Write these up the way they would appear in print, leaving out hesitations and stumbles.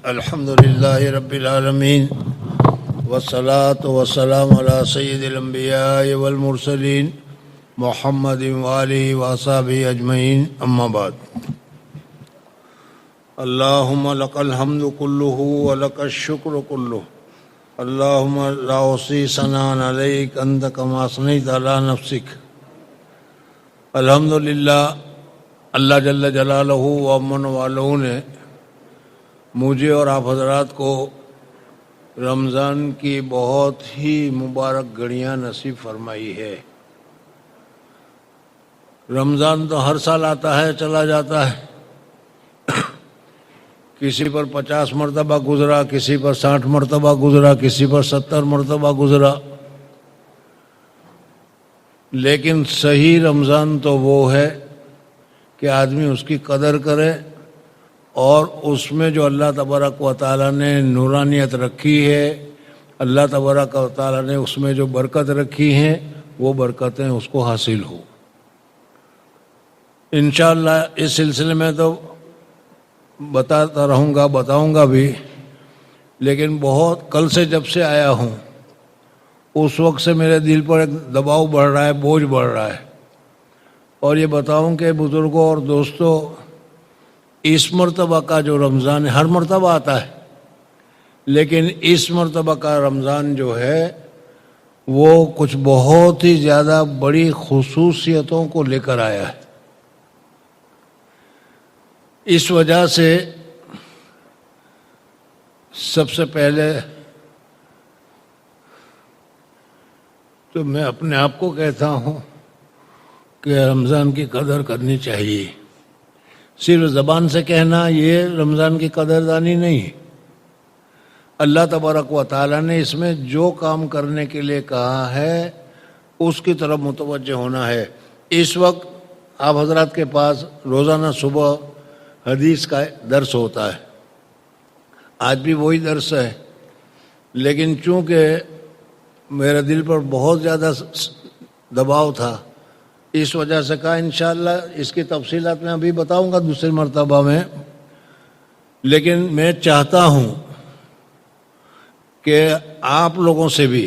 الحمد للہ رب العالمین والصلاة والسلام علی سید الانبیاء والمرسلین محمد وآلہ واصحابہ اجمعین اما بعد اللہم لک الحمد کلہ ولک الشکر کلہ اللہم لا احصی ثناء علیک انت کما اثنیت علی نفسک۔ الحمدللہ اللہ جل جلالہ و امن والوں نے مجھے اور آپ حضرات کو رمضان کی بہت ہی مبارک گھڑیاں نصیب فرمائی ہے۔ رمضان تو ہر سال آتا ہے چلا جاتا ہے، کسی پر 50 مرتبہ گزرا، کسی پر 60 مرتبہ گزرا، کسی پر 70 مرتبہ گزرا، لیکن صحیح رمضان تو وہ ہے کہ آدمی اس کی قدر کرے اور اس میں جو اللہ تبارک و تعالیٰ نے نورانیت رکھی ہے، اللہ تبارک و تعالیٰ نے اس میں جو برکت رکھی ہیں وہ برکتیں اس کو حاصل ہو۔ انشاءاللہ اس سلسلے میں تو بتاتا رہوں گا، بتاؤں گا بھی، لیکن بہت کل سے جب سے آیا ہوں اس وقت سے میرے دل پر ایک دباؤ بڑھ رہا ہے، بوجھ بڑھ رہا ہے، اور یہ بتاؤں کہ بزرگوں اور دوستوں، اس مرتبہ کا جو رمضان ہے، ہر مرتبہ آتا ہے لیکن اس مرتبہ کا رمضان جو ہے وہ کچھ بہت ہی زیادہ بڑی خصوصیتوں کو لے کر آیا ہے۔ اس وجہ سے سب سے پہلے تو میں اپنے آپ کو کہتا ہوں کہ رمضان کی قدر کرنی چاہیے۔ صرف زبان سے کہنا یہ رمضان کی قدردانی نہیں، اللہ تبارک و تعالیٰ نے اس میں جو کام کرنے کے لیے کہا ہے اس کی طرف متوجہ ہونا ہے۔ اس وقت آپ حضرات کے پاس روزانہ صبح حدیث کا درس ہوتا ہے، آج بھی وہی درس ہے، لیکن چونکہ میرے دل پر بہت زیادہ دباؤ تھا، اس وجہ سے کہا انشاءاللہ اس کی تفصیلات میں ابھی بتاؤں گا دوسری مرتبہ میں، لیکن میں چاہتا ہوں کہ آپ لوگوں سے بھی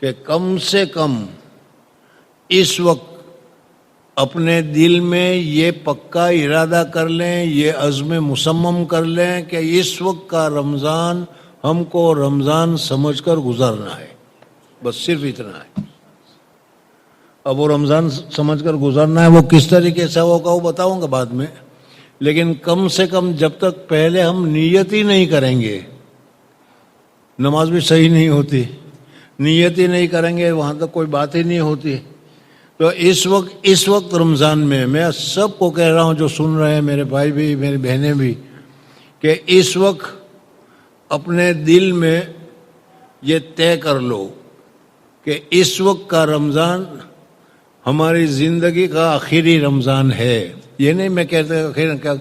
کہ کم سے کم اس وقت اپنے دل میں یہ پکا ارادہ کر لیں، یہ عزم مصمم کر لیں کہ اس وقت کا رمضان ہم کو رمضان سمجھ کر گزارنا ہے، بس صرف اتنا ہے۔ اب وہ رمضان سمجھ کر گزارنا ہے، وہ کس طریقے سے ہوگا وہ بتاؤں گا بعد میں، لیکن کم سے کم جب تک پہلے ہم نیت ہی نہیں کریں گے، نماز بھی صحیح نہیں ہوتی، نیت ہی نہیں کریں گے وہاں تک کوئی بات ہی نہیں ہوتی۔ تو اس وقت رمضان میں سب کو کہہ رہا ہوں جو سن رہے ہیں، میرے بھائی بھی میری بہنیں بھی، کہ اس وقت اپنے دل میں یہ طے کر لو کہ اس وقت کا رمضان ہماری زندگی کا آخری رمضان ہے۔ یہ نہیں میں کہتا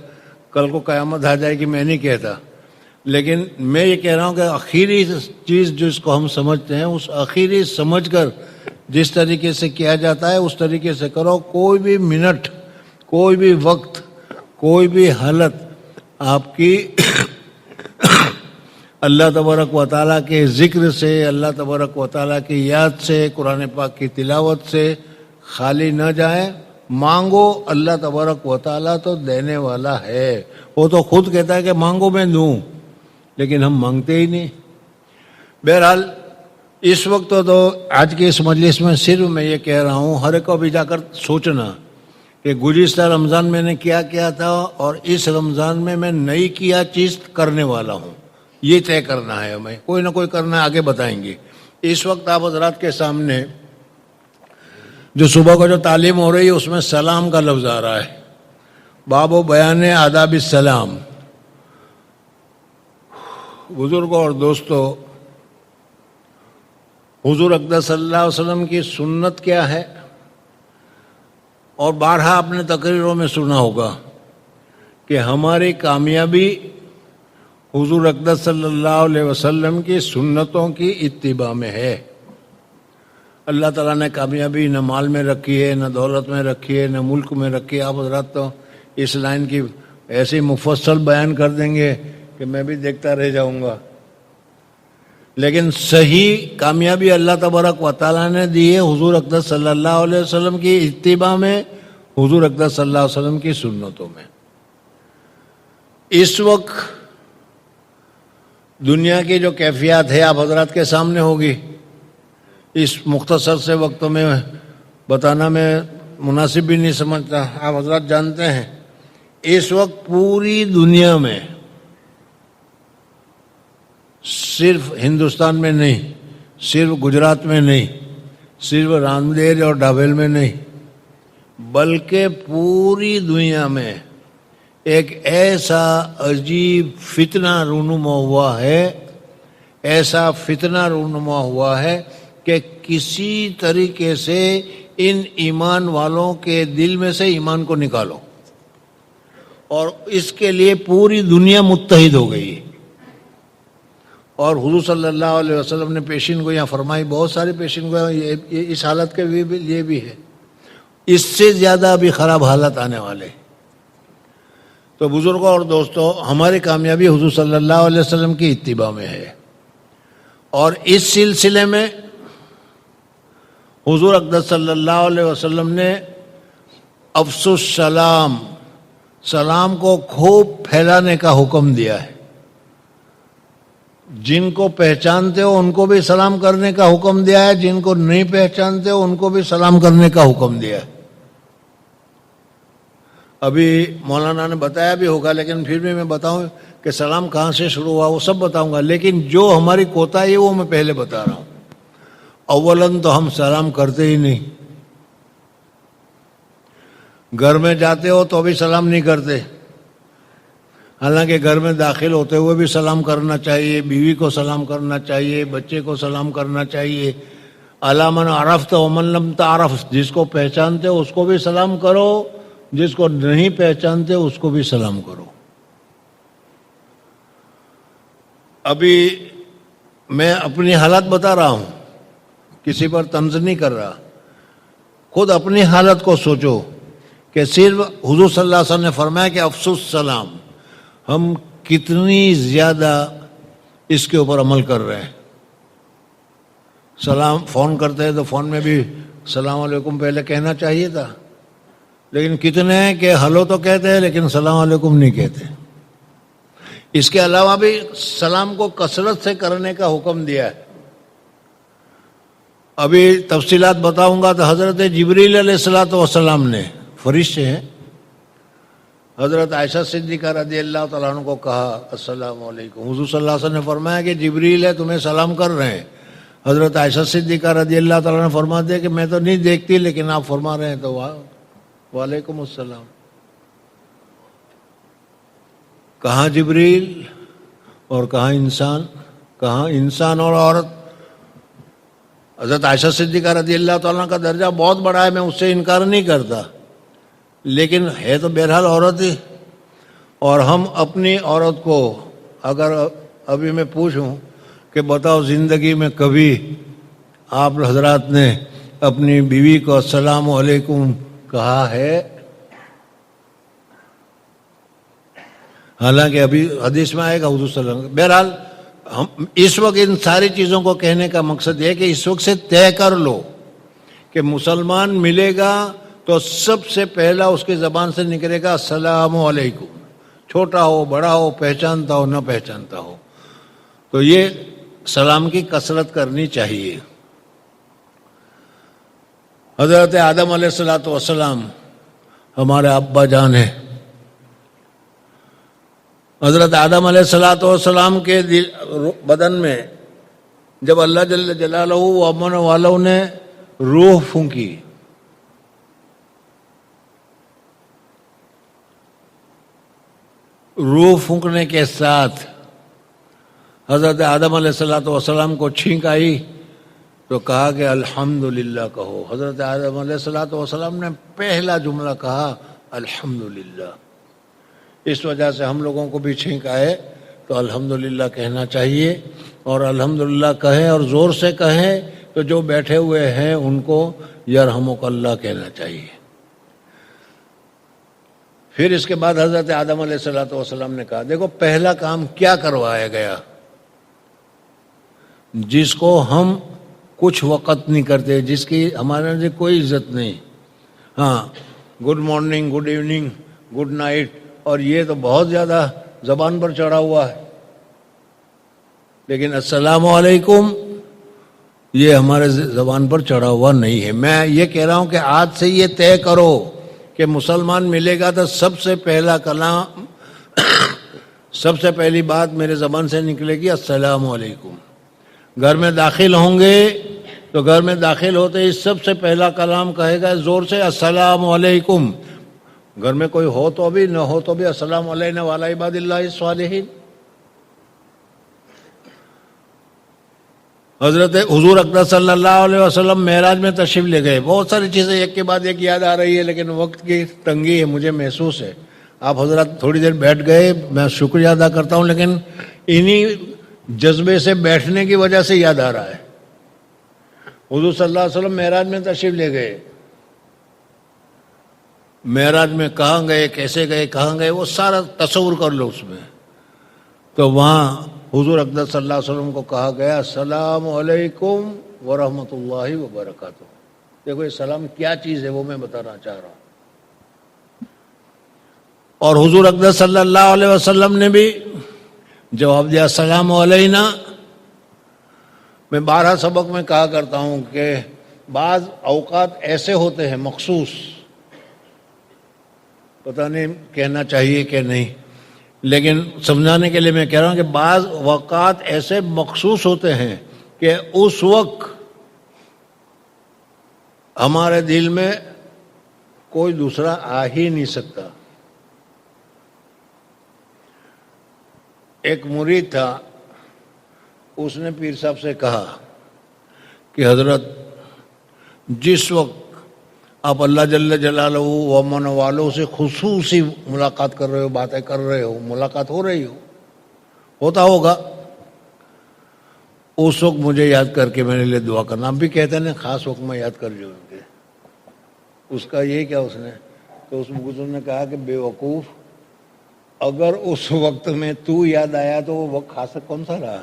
کل کو قیامت آ جائے گی، میں نہیں کہتا، لیکن میں یہ کہہ رہا ہوں کہ آخری چیز جس کو ہم سمجھتے ہیں اس آخری سمجھ کر جس طریقے سے کیا جاتا ہے اس طریقے سے کرو۔ کوئی بھی منٹ، کوئی بھی وقت، کوئی بھی حالت آپ کی اللہ تبارک و تعالیٰ کے ذکر سے، اللہ تبارک و تعالیٰ کی یاد سے، قرآن پاک کی تلاوت سے خالی نہ جائیں۔ مانگو، اللہ تبارک و تعالیٰ تو دینے والا ہے، وہ تو خود کہتا ہے کہ مانگو میں دوں، لیکن ہم مانگتے ہی نہیں۔ بہرحال اس وقت تو آج کے اس مجلس میں صرف میں یہ کہہ رہا ہوں، ہر ایک کو بھی جا کر سوچنا کہ گزشتہ رمضان میں نے کیا کیا تھا اور اس رمضان میں نئی کیا چیز کرنے والا ہوں، یہ طے کرنا ہے ہمیں، کوئی نہ کوئی کرنا ہے، آگے بتائیں گے۔ اس وقت آپ حضرات کے سامنے جو صبح کو جو تعلیم ہو رہی ہے اس میں سلام کا لفظ آ رہا ہے، باب و بیان آداب السلام۔ بزرگوں اور دوستوں، حضور اقدس صلی اللہ علیہ وسلم کی سنت کیا ہے، اور بارہا آپ نے تقریروں میں سنا ہوگا کہ ہماری کامیابی حضور اقدس صلی اللہ علیہ وسلم کی سنتوں کی اتباع میں ہے۔ اللہ تعالیٰ نے کامیابی نہ مال میں رکھی ہے، نہ دولت میں رکھی ہے، نہ ملک میں رکھی ہے۔ آپ حضرات تو اس لائن کی ایسی مفصل بیان کر دیں گے کہ میں بھی دیکھتا رہ جاؤں گا. لیکن صحیح کامیابی اللہ تبارک و تعالیٰ نے دی ہے حضور اقدس صلی اللہ علیہ وسلم کی اتباع میں، حضور اقدس صلی اللہ علیہ وسلم کی سنتوں میں. اس وقت دنیا کی جو کیفیات ہے آپ حضرات کے سامنے ہوگی. اس مختصر سے وقت میں بتانا میں مناسب بھی نہیں سمجھتا. آپ حضرات جانتے ہیں اس وقت پوری دنیا میں، صرف ہندوستان میں نہیں، صرف گجرات میں نہیں، صرف راندیر اور ڈابیل میں نہیں، بلکہ پوری دنیا میں ایک ایسا عجیب فتنہ رونما ہوا ہے، ایسا فتنہ رونما ہوا ہے کہ کسی طریقے سے ان ایمان والوں کے دل میں سے ایمان کو نکالو، اور اس کے لیے پوری دنیا متحد ہو گئی. اور حضور صلی اللہ علیہ وسلم نے پیشین گویاں فرمائی، بہت ساری پیشین گویاں اس حالت کے لیے بھی ہے. اس سے زیادہ ابھی خراب حالت آنے والے. تو بزرگوں اور دوستوں، ہماری کامیابی حضور صلی اللہ علیہ وسلم کی اتباع میں ہے. اور اس سلسلے میں حضور اقدس صلی اللہ علیہ وسلم نے افشوا السلام، سلام کو خوب پھیلانے کا حکم دیا ہے. جن کو پہچانتے ہو ان کو بھی سلام کرنے کا حکم دیا ہے، جن کو نہیں پہچانتے ہو ان کو بھی سلام کرنے کا حکم دیا ہے. ابھی مولانا نے بتایا بھی ہوگا، لیکن پھر بھی میں بتاؤں کہ سلام کہاں سے شروع ہوا وہ سب بتاؤں گا، لیکن جو ہماری کوتاہی ہے وہ میں پہلے بتا رہا ہوں. اولاً تو ہم سلام کرتے ہی نہیں. گھر میں جاتے ہو تو بھی سلام نہیں کرتے، حالانکہ گھر میں داخل ہوتے ہوئے بھی سلام کرنا چاہیے، بیوی کو سلام کرنا چاہیے، بچے کو سلام کرنا چاہیے. الا من عرفت ومن لم تعرف، جس کو پہچانتے ہو اس کو بھی سلام کرو، جس کو نہیں پہچانتے اس کو بھی سلام کرو. ابھی میں اپنی حالت بتا رہا ہوں، کسی پر طنز نہیں کر رہا. خود اپنی حالت کو سوچو کہ صرف حضور صلی اللہ علیہ وسلم نے فرمایا کہ افشوا السلام، ہم کتنی زیادہ اس کے اوپر عمل کر رہے ہیں. سلام فون کرتے ہیں تو فون میں بھی السلام علیکم پہلے کہنا چاہیے تھا، لیکن کتنے ہیں کہ ہلو تو کہتے ہیں لیکن السلام علیکم نہیں کہتے. اس کے علاوہ بھی سلام کو کثرت سے کرنے کا حکم دیا ہے. ابھی تفصیلات بتاؤں گا. تو حضرت جبریل علیہ السلام نے، فرشتے ہیں، حضرت عائشہ صدیقہ رضی اللہ تعالیٰ عنہ کو کہا السلام علیکم. حضور صلی اللہ علیہ وسلم نے فرمایا کہ جبریل ہے تمہیں سلام کر رہے ہیں. حضرت عائشہ صدیقہ رضی اللہ تعالیٰ عنہ فرما دے کہ میں تو نہیں دیکھتی لیکن آپ فرما رہے ہیں تو وعلیکم السلام. کہاں جبریل اور کہاں انسان، کہاں انسان اور عورت. حضرت عائشہ صدیقہ رضی اللہ تعالیٰ کا درجہ بہت بڑا ہے، میں اس سے انکار نہیں کرتا، لیکن ہے تو بہرحال عورت ہی. اور ہم اپنی عورت کو اگر ابھی میں پوچھوں کہ بتاؤ زندگی میں کبھی آپ حضرات نے اپنی بیوی کو السلام علیکم کہا ہے؟ حالانکہ ابھی حدیث میں آئے گا حضور صلی اللہ علیہ وسلم. بہرحال ہم اس وقت ان ساری چیزوں کو کہنے کا مقصد یہ ہے کہ اس وقت سے طے کر لو کہ مسلمان ملے گا تو سب سے پہلا اس کی زبان سے نکلے گا السلام علیکم، چھوٹا ہو بڑا ہو، پہچانتا ہو نہ پہچانتا ہو. تو یہ سلام کی کثرت کرنی چاہیے. حضرت آدم علیہ السلام ہمارے ابا جان ہیں. حضرت آدم علیہ السلام کے بدن میں جب اللہ جل جلالہ و امن والوں نے روح پھونکی، روح پھونکنے کے ساتھ حضرت آدم علیہ السلام کو چھینک آئی تو کہا کہ الحمدللہ کہو. حضرت آدم علیہ السلام نے پہلا جملہ کہا الحمدللہ. اس وجہ سے ہم لوگوں کو بھی چھینک آئے تو الحمدللہ کہنا چاہیے، اور الحمدللہ کہیں اور زور سے کہیں تو جو بیٹھے ہوئے ہیں ان کو یرحمک اللہ کہنا چاہیے. پھر اس کے بعد حضرت آدم علیہ الصلوۃ والسلام نے کہا دیکھو پہلا کام کیا کروایا گیا جس کو ہم کچھ وقت نہیں کرتے، جس کی ہمارے سے کوئی عزت نہیں. ہاں good morning, good evening, good night, اور یہ تو بہت زیادہ زبان پر چڑھا ہوا ہے، لیکن السلام علیکم یہ ہمارے زبان پر چڑھا ہوا نہیں ہے. میں یہ کہہ رہا ہوں کہ آج سے یہ طے کرو کہ مسلمان ملے گا تو سب سے پہلا کلام سب سے پہلی بات میرے زبان سے نکلے گی السلام علیکم. گھر میں داخل ہوں گے تو گھر میں داخل ہوتے ہی سب سے پہلا کلام کہے گا زور سے السلام علیکم. گھر میں کوئی ہو تو بھی نہ ہو تو بھی السلام علینا وعلی عباد اللہ الصالحین. حضرت حضور اقدس صلی اللہ علیہ وسلم معراج میں تشریف لے گئے. بہت ساری چیزیں ایک کے بعد ایک یاد آ رہی ہے لیکن وقت کی تنگی ہے، مجھے محسوس ہے. آپ حضرات تھوڑی دیر بیٹھ گئے، میں شکریہ ادا کرتا ہوں، لیکن انہی جذبے سے بیٹھنے کی وجہ سے یاد آ رہا ہے. حضور صلی اللہ علیہ وسلم معراج میں تشریف لے گئے. معراج میں کہاں گئے، کیسے گئے، کہاں گئے، وہ سارا تصور کر لو اس میں. تو وہاں حضور اقدس صلی اللہ علیہ وسلم کو کہا گیا السلام علیکم ورحمۃ اللہ وبرکاتہ. دیکھو یہ سلام کیا چیز ہے وہ میں بتانا چاہ رہا ہوں. اور حضور اقدس صلی اللہ علیہ وسلم نے بھی جواب دیا السلام علینا. میں 12 سبق میں کہا کرتا ہوں کہ بعض اوقات ایسے ہوتے ہیں مخصوص، پتہ نہیں کہنا چاہیے کہ نہیں، لیکن سمجھانے کے لیے میں کہہ رہا ہوں کہ بعض اوقات ایسے مخصوص ہوتے ہیں کہ اس وقت ہمارے دل میں کوئی دوسرا آ ہی نہیں سکتا. ایک مرید تھا، اس نے پیر صاحب سے کہا کہ حضرت جس وقت آپ اللہ جل جلالہ و من والوں سے خصوصی ملاقات کر رہے ہو، باتیں کر رہے ہو، ملاقات ہو رہی ہوتا ہوگا، اس وقت مجھے یاد کر کے میرے لیے دعا کرنا. آپ بھی کہتے ہیں نا خاص وقت میں یاد کر جو ان کے، اس کا یہ کیا اس نے تو اس بزرگ نے کہا کہ بے وقوف، اگر اس وقت میں تو یاد آیا تو وہ وقت خاص کون سا رہا؟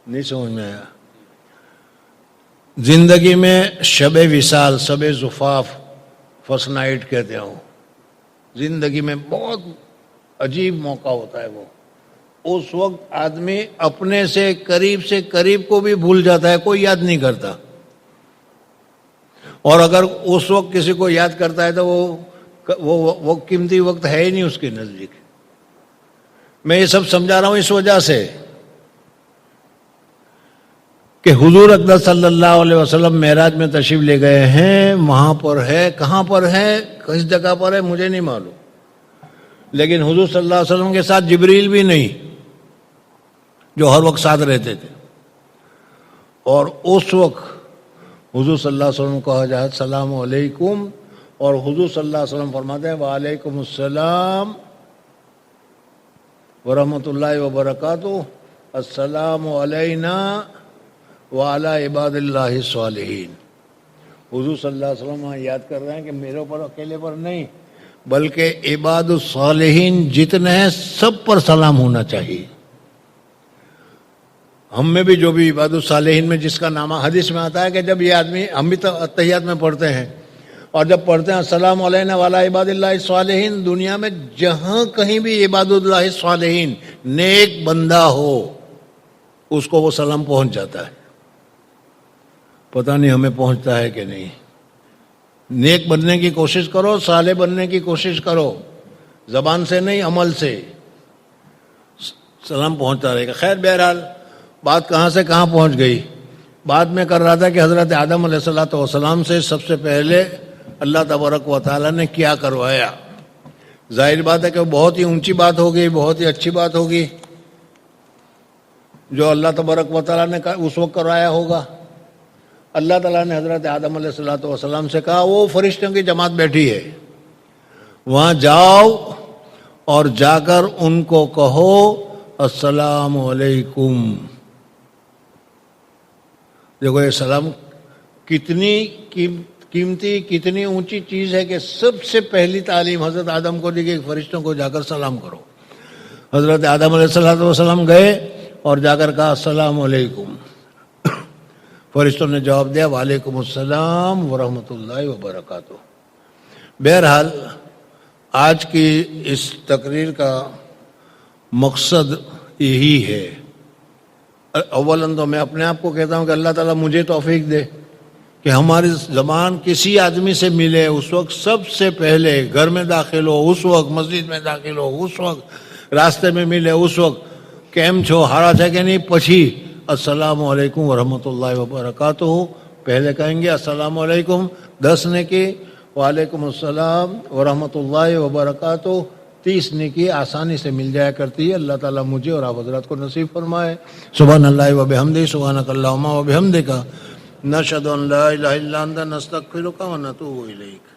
نہیں سمجھ میں آیا. زندگی میں شب وصال، شب زفاف، فرسٹ نائٹ کہتے ہوں، زندگی میں بہت عجیب موقع ہوتا ہے. وہ اس وقت آدمی اپنے سے قریب کو بھی بھول جاتا ہے، کوئی یاد نہیں کرتا. اور اگر اس وقت کسی کو یاد کرتا ہے تو وہ قیمتی وقت ہے ہی نہیں اس کے نزدیک. میں یہ سب سمجھا رہا ہوں اس وجہ سے کہ حضور اقدس صلی اللہ علیہ وسلم معراج میں تشریف لے گئے ہیں. وہاں پر ہے، کہاں پر ہے، کس جگہ پر ہے مجھے نہیں معلوم، لیکن حضور صلی اللہ علیہ وسلم کے ساتھ جبریل بھی نہیں جو ہر وقت ساتھ رہتے تھے. اور اس وقت حضور صلی اللہ علیہ وسلم کو کہا جائے السلام علیکم، اور حضور صلی اللہ علیہ وسلم فرماتے ہیں وعلیکم السلام ورحمۃ اللہ وبرکاتہ، السلام علینا وعلی عباد اللہ الصالحین. حضور صلی اللہ علیہ وسلم یاد کر رہے ہیں کہ میرے اوپر اکیلے پر نہیں بلکہ عباد الصالحین جتنے ہیں سب پر سلام ہونا چاہیے. ہم میں بھی جو بھی عباد الصالحین میں جس کا نامہ حدیث میں آتا ہے کہ جب یہ آدمی، ہم بھی تحیات میں پڑھتے ہیں، اور جب پڑھتے ہیں السلام علینا وعلی عباد اللہ الصالحین، دنیا میں جہاں کہیں بھی عباد اللہ الصالحین نیک بندہ ہو اس کو وہ سلام پہنچ جاتا ہے. پتہ نہیں ہمیں پہنچتا ہے کہ نہیں. نیک بننے کی کوشش کرو، صالح بننے کی کوشش کرو، زبان سے نہیں عمل سے سلام پہنچتا رہے گا. خیر بہرحال بات کہاں سے کہاں پہنچ گئی. بات میں کر رہا تھا کہ حضرت آدم علیہ الصلوۃ والسلام سے سب سے پہلے اللہ تبارک و تعالیٰ نے کیا کروایا. ظاہر بات ہے کہ وہ بہت ہی اونچی بات ہوگی، بہت ہی اچھی بات ہوگی جو اللہ تبارک و تعالیٰ نے اس وقت کروایا ہوگا. اللہ تعالیٰ نے حضرت آدم علیہ الصلوۃ والسلام سے کہا وہ فرشتوں کی جماعت بیٹھی ہے، وہاں جاؤ اور جا کر ان کو کہو السلام علیکم. دیکھو یہ سلام کتنی قیمتی کتنی اونچی چیز ہے کہ سب سے پہلی تعلیم حضرت آدم کو دی کہ فرشتوں کو جا کر سلام کرو. حضرت آدم علیہ السلام گئے اور جا کر کہا السلام علیکم. فرشتوں نے جواب دیا وعلیکم السلام ورحمۃ اللہ وبرکاتہ. بہرحال آج کی اس تقریر کا مقصد یہی ہے. اولاً تو میں اپنے آپ کو کہتا ہوں کہ اللہ تعالیٰ مجھے توفیق دے کہ ہماری زبان کسی آدمی سے ملے اس وقت سب سے پہلے گھر میں داخل ہو اس وقت, مسجد میں داخل ہو اس وقت, راستے میں ملے اس وقت કેમ છો હારા છે કે નહીં, પછી السلام علیکم ورحمۃ اللہ وبرکاتہ پہلے کہیں گے السلام علیکم 10 نیکی, وعلیکم السلام ورحمۃ اللہ وبرکاتہ 30 نیکی آسانی سے مل جایا کرتی ہے. اللہ تعالیٰ مجھے اور آپ حضرات کو نصیب فرمائے. سبحان اللہ وبحمدہ سبحانک اللہم وبحمدک نشہد ان لا الہ الا انت نستغفرک ونتوب الیک.